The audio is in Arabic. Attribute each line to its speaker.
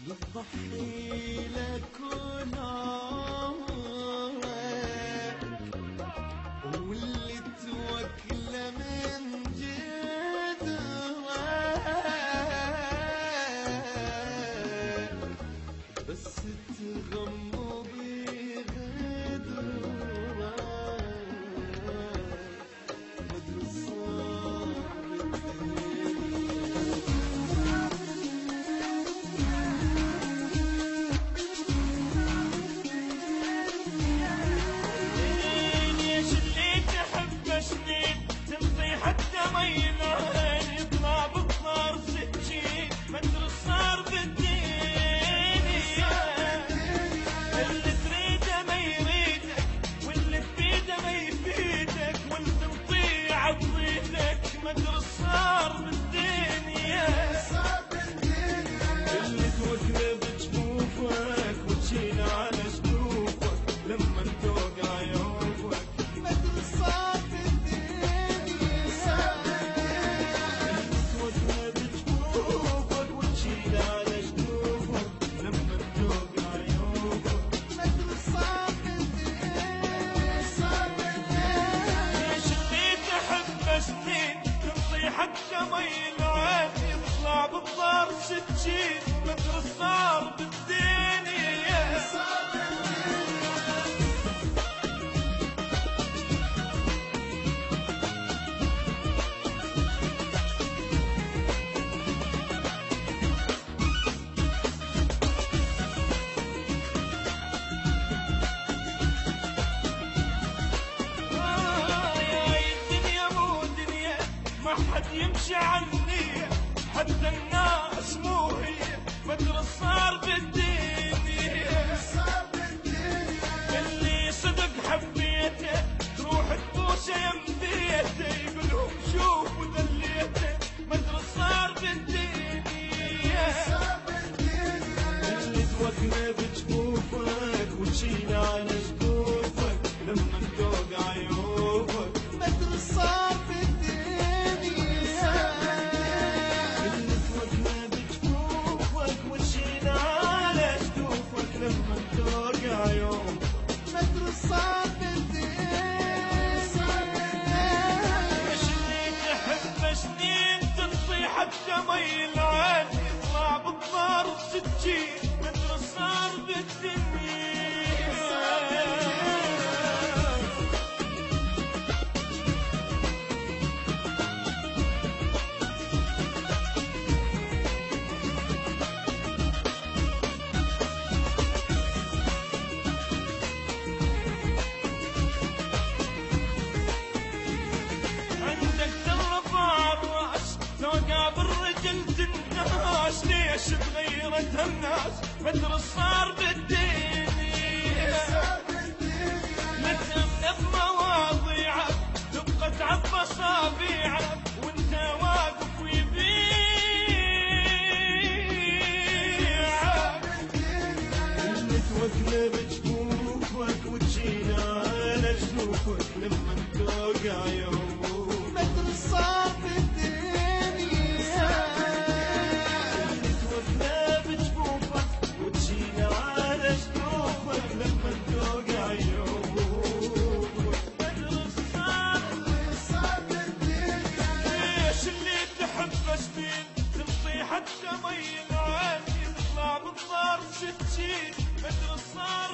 Speaker 1: بتضحي لك ونارك واللي توكله من جدرك بس تغمض بغدرك مدري صار مدري صار بالدنيا اللي توقف بجفوفك وتشيل على جنوبك لما توقع عيوبك مدري صار بالدنيا اللي توقف بجفوفك وتشيل على جنوبك لما توقع عيوبك مدري صار بالدنيا ليش اللي تحب سنين حتى ما يلعب يطلع بالضار سكين مدري صار بالدنيا حد يمشي عني حتى الناس مو هي مدري صار بالدنيا اللي صدق حبيته تروح تبوسه يمديته يقولهم شوفوا دليته مدري صار بالدنيا اللي توقف بجفوفك وتشيل على جفوفك لما توقع عيوبك مدري صار مدري صار ايش اللي تحب سنين تنطي حتى ما يلعن يطلع بالضار سكين مدري صار بالرجل تنهاش ليش تغيرت الناس مدري صار بالدنيا نتأمل بمواضيعك تبقى تعب اصابيعك وانت واقف ويبيعك اللي توكله بجفوفك وتشيل على جنوبك لما توقع يوم مدري صار حتى ما ينعاد يطلع بالضار سكين مدري صار